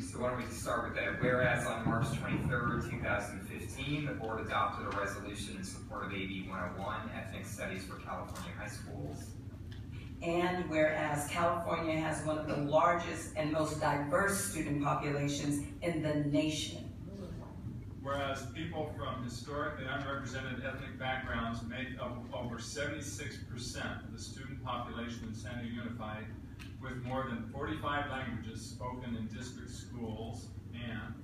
So why don't we just start with that? Whereas on March 23rd, 2015, the board adopted a resolution in support of AB 101, Ethnic Studies for California High Schools. And whereas California has one of the largest and most diverse student populations in the nation. Whereas people from historically unrepresented ethnic backgrounds make up over 76% of the student population in San Diego Unified, with more than 45 languages spoken in district schools, and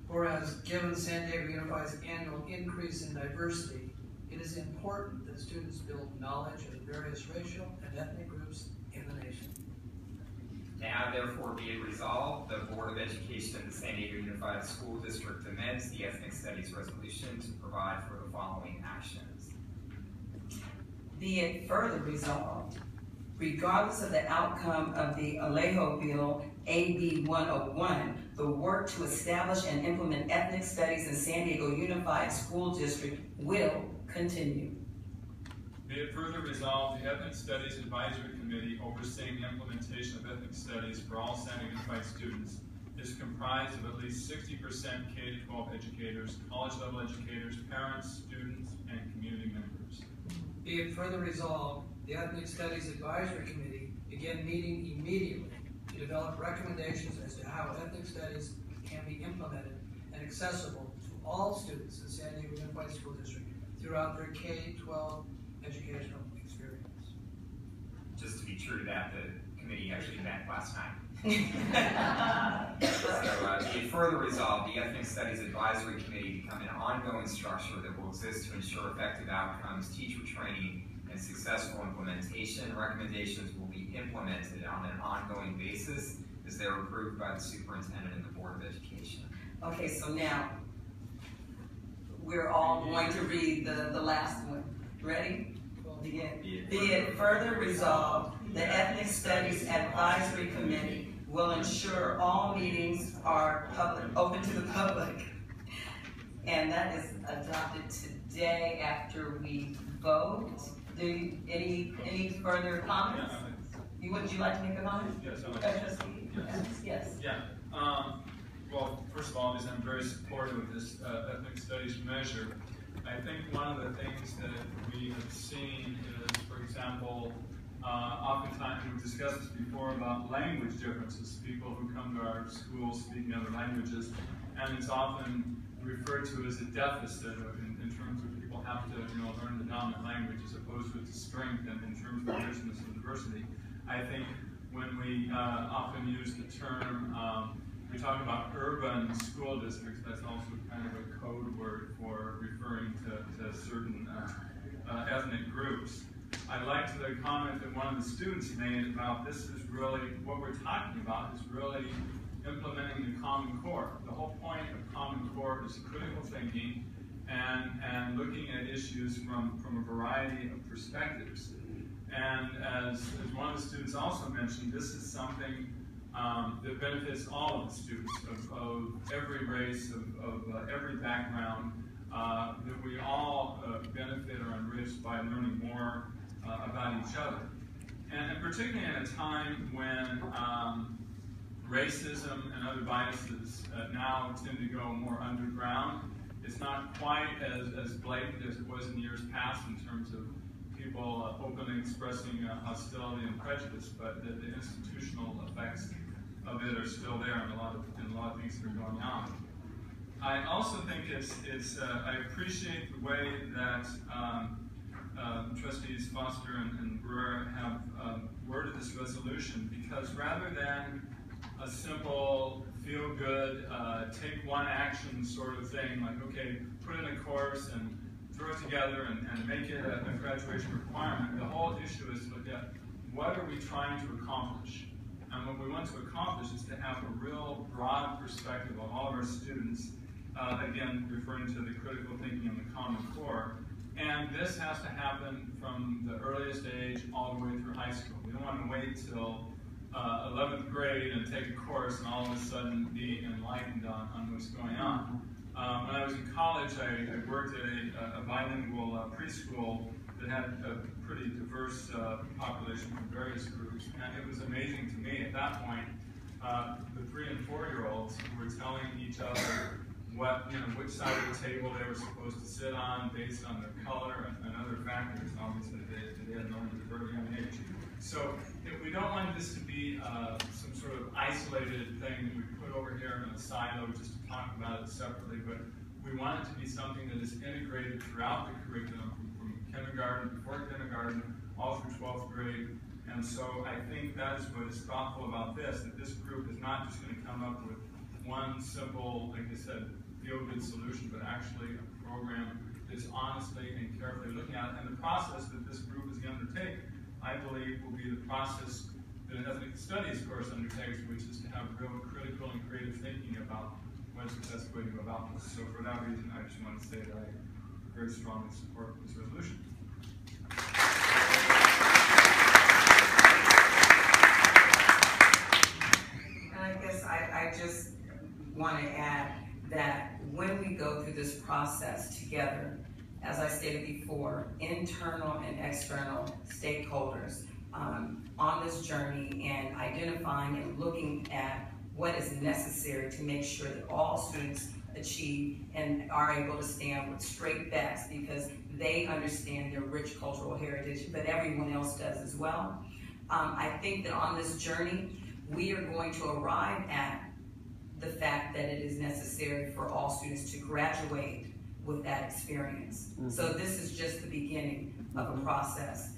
whereas given San Diego Unified's annual increase in diversity, it is important that students build knowledge of the various racial and ethnic groups in the nation. Now, therefore, be it resolved, the Board of Education of the San Diego Unified School District amends the Ethnic Studies Resolution to provide for the following actions. Be it further resolved, regardless of the outcome of the Alejo Bill AB 101, the work to establish and implement ethnic studies in San Diego Unified School District will continue. Be it further resolved, the Ethnic Studies Advisory Committee overseeing the implementation of ethnic studies for all San Diego Unified students is comprised of at least 60% K-12 educators, college-level educators, parents, students, and community members. Be it further resolved, the Ethnic Studies Advisory Committee begin meeting immediately to develop recommendations as to how ethnic studies can be implemented and accessible to all students in San Diego Unified School District throughout their K-12 educational experience. Just to be true to that, the committee actually met last night. So, be it further resolved, the Ethnic Studies Advisory Committee become an ongoing structure that will exist to ensure effective outcomes, teacher training, and successful implementation. Recommendations will be implemented on an ongoing basis as they're approved by the superintendent and the Board of Education. Okay, so now we're all going to read the last one. Ready? Begin. Be it further resolved, the Ethnic Studies Advisory Committee will ensure all meetings are open to the public. And that is adopted today after we vote. Any further comments? Would you like to make a comment? Yes, I would. Yes. Yeah. Well, first of all, I'm very supportive of this ethnic studies measure. I think one of the things that we have seen is, for example, oftentimes we've discussed this before about language differences, people who come to our schools speaking other languages, and it's often referred to as a deficit in terms of people have to learn the dominant language as opposed to its strength and in terms of richness and diversity. I think when we often use the term, we talk about urban school districts, that's also kind of a code word for referring to certain ethnic groups. I liked the comment that one of the students made about this is really, what we're talking about is really implementing the Common Core. The whole point of Common Core is critical thinking and looking at issues from a variety of perspectives. And as one of the students also mentioned, this is something that benefits all of the students of every race, of every background, that we all benefit or enriched by learning more about each other. And particularly in a time when racism and other biases now tend to go more underground, it's not quite as blatant as it was in years past in terms of people openly expressing hostility and prejudice, but the institutional effects of it are still there in a lot of things that are going on. I also think I appreciate the way that Trustees Foster and Brewer have worded this resolution, because rather than a simple feel-good, take one action sort of thing, like, okay, put in a course and throw it together and make it a graduation requirement, the whole issue is to look at what are we trying to accomplish. And what we want to accomplish is to have a real broad perspective of all of our students, again, referring to the critical thinking and the Common Core. And this has to happen from the earliest age all the way through high school. We don't want to wait till 11th grade and take a course and all of a sudden be enlightened on what's going on. When I was in college, I worked at a bilingual preschool that had pretty diverse population from various groups, and it was amazing to me at that point, the 3- and 4-year-olds who were telling each other what, which side of the table they were supposed to sit on based on their color and other factors. Obviously, they had learned at a very young age. So we don't want this to be some sort of isolated thing that we put over here in a silo just to talk about it separately, but we want it to be something that is integrated throughout the curriculum from kindergarten, before kindergarten, all through 12th grade. And so I think that is what is thoughtful about this, that this group is not just going to come up with one simple, like I said, feel-good solution, but actually a program that's honestly and carefully looking at it. And the process that this group is going to undertake, I believe, will be the process that an ethnic studies course undertakes, which is to have real critical and creative thinking about what is the best way to go about this. So for that reason, I just want to say that I very strongly support this resolution. I guess I just want to add that when we go through this process together, as I stated before, internal and external stakeholders on this journey and identifying and looking at what is necessary to make sure that all students achieve and are able to stand with straight backs because they understand their rich cultural heritage, but everyone else does as well. I think that on this journey, we are going to arrive at the fact that it is necessary for all students to graduate with that experience. So this is just the beginning of a process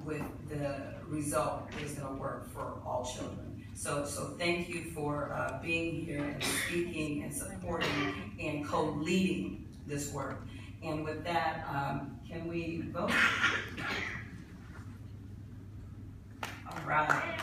with the result that is going to work for all children. So thank you for being here and speaking and supporting and co-leading this work. And with that, can we vote? All right.